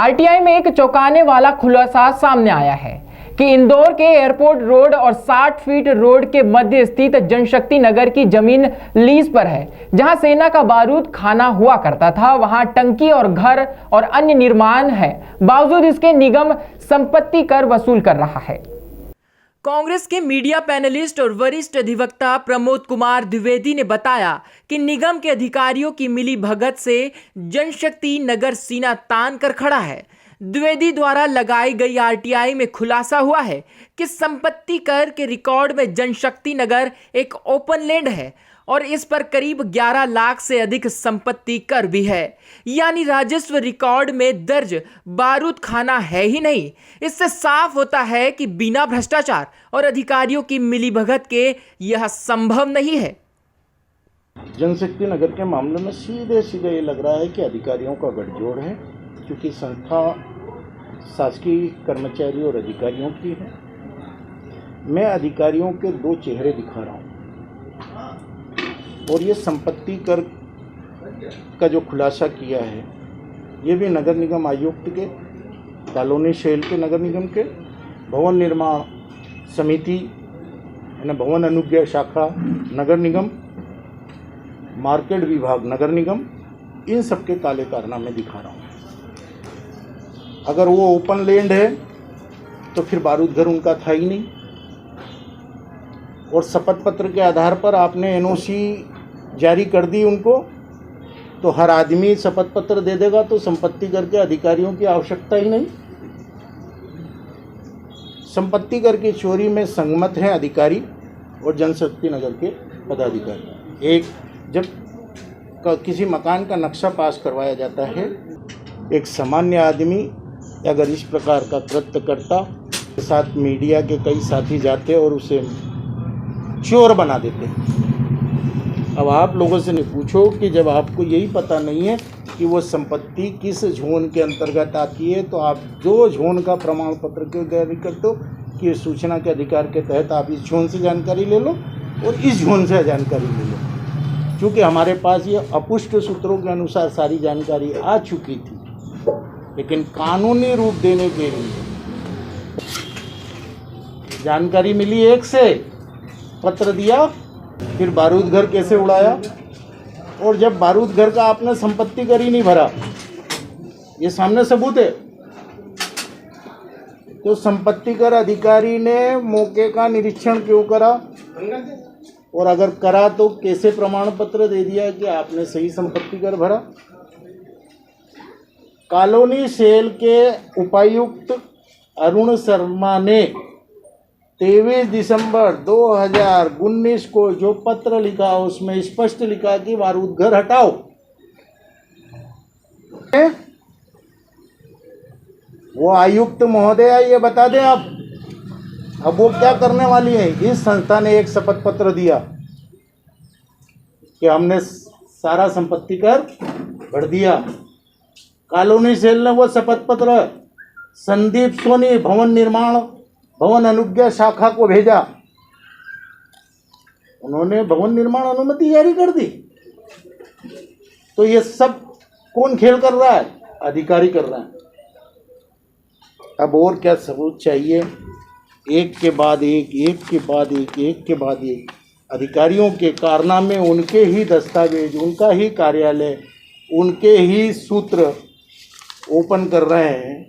RTI में एक चौंकाने वाला खुलासा सामने आया है कि इंदौर के एयरपोर्ट रोड और 60 फीट रोड के मध्य स्थित जनशक्ति नगर की जमीन लीज पर है। जहां सेना का बारूद खाना हुआ करता था, वहां टंकी और घर और अन्य निर्माण है। बावजूद इसके निगम संपत्ति कर वसूल कर रहा है। कांग्रेस के मीडिया पैनलिस्ट और वरिष्ठ अधिवक्ता प्रमोद कुमार द्विवेदी ने बताया कि निगम के अधिकारियों की मिलीभगत से जनशक्ति नगर सीना तान कर खड़ा है। द्विवेदी द्वारा लगाई गई आरटीआई में खुलासा हुआ है कि संपत्ति कर के रिकॉर्ड में जनशक्ति नगर एक ओपन लैंड है और इस पर करीब 11 लाख से अधिक संपत्ति कर भी है, यानी राजस्व रिकॉर्ड में दर्ज बारूद खाना है ही नहीं। इससे साफ होता है कि बिना भ्रष्टाचार और अधिकारियों की मिलीभगत के यह संभव नहीं है। जनशक्ति नगर के मामले में सीधे सीधे ये लग रहा है कि अधिकारियों का गठजोड़ है, क्योंकि संस्था शासकीय कर्मचारी और अधिकारियों की है। मैं अधिकारियों के दो चेहरे दिखा रहा हूँ और ये संपत्ति कर का जो खुलासा किया है ये भी नगर निगम आयुक्त के, कॉलोनी शैल के नगर निगम के, भवन निर्माण समिति यानी भवन अनुज्ञा शाखा नगर निगम, मार्केट विभाग नगर निगम, इन सब के काले कारनामे दिखा रहा हूँ। अगर वो ओपन लैंड है तो फिर बारूद घर उनका था ही नहीं, और शपथ पत्र के आधार पर आपने एनओसी जारी कर दी उनको, तो हर आदमी शपथ पत्र दे देगा तो संपत्ति कर के अधिकारियों की आवश्यकता ही नहीं। संपत्ति कर की चोरी में संगमत हैं अधिकारी और जनशक्ति नगर के पदाधिकारी। एक जब किसी मकान का नक्शा पास करवाया जाता है, एक सामान्य आदमी अगर इस प्रकार का कृत्य करता, के साथ मीडिया के कई साथी जाते और उसे चोर बना देते। अब आप लोगों से नहीं पूछो कि जब आपको यही पता नहीं है कि वो संपत्ति किस झोन के अंतर्गत आती है, तो आप जो झोन का प्रमाण पत्र क्यों जारी करते हो कि सूचना के अधिकार के तहत आप इस झोन से जानकारी ले लो और इस झोन से जानकारी ले लो। क्योंकि हमारे पास ये अपुष्ट सूत्रों के अनुसार सारी जानकारी आ चुकी थी, लेकिन कानूनी रूप देने के लिए जानकारी मिली, एक से पत्र दिया, फिर बारूद घर कैसे उड़ाया, और जब बारूद घर का आपने संपत्ति कर ही नहीं भरा, ये सामने सबूत है, तो संपत्ति कर अधिकारी ने मौके का निरीक्षण क्यों करा, और अगर करा तो कैसे प्रमाण पत्र दे दिया कि आपने सही संपत्ति कर भरा। कॉलोनी सेल के उपायुक्त अरुण शर्मा ने 23 दिसंबर 2019 को जो पत्र लिखा उसमें स्पष्ट लिखा कि बारूद घर हटाओ। वो आयुक्त महोदया ये बता दें अब वो क्या करने वाली है। इस संस्था ने एक शपथ पत्र दिया कि हमने सारा संपत्ति कर भर दिया। कॉलोनी सेल ने वो शपथ पत्र संदीप सोनी भवन निर्माण भवन अनुज्ञा शाखा को भेजा, उन्होंने भवन निर्माण अनुमति जारी कर दी। तो ये सब कौन खेल कर रहा है? अधिकारी कर रहा है। अब और क्या सबूत चाहिए? एक के बाद एक, एक के बाद एक, एक के बाद एक अधिकारियों के कारनामे, उनके ही दस्तावेज, उनका ही कार्यालय, उनके ही सूत्र ओपन कर रहे हैं।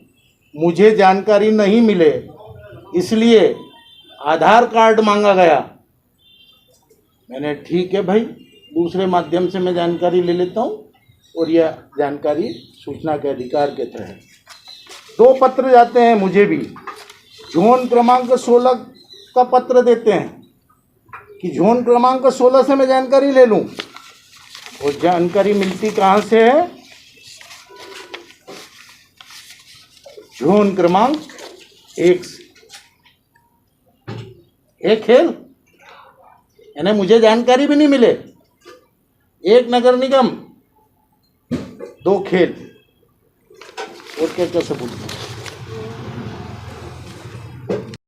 मुझे जानकारी नहीं मिले इसलिए आधार कार्ड मांगा गया। मैंने ठीक है भाई, दूसरे माध्यम से मैं जानकारी ले लेता हूँ, और यह जानकारी सूचना के अधिकार के तहत 2 पत्र जाते हैं मुझे भी। झोन क्रमांक 16 का पत्र देते हैं कि झोन क्रमांक 16 से मैं जानकारी ले लूँ, और जानकारी मिलती कहाँ से है? झोन क्रमांक 1 से। एक खेल, यानी मुझे जानकारी भी नहीं मिले, एक नगर निगम 2 खेल, और क्या क्या सबूत।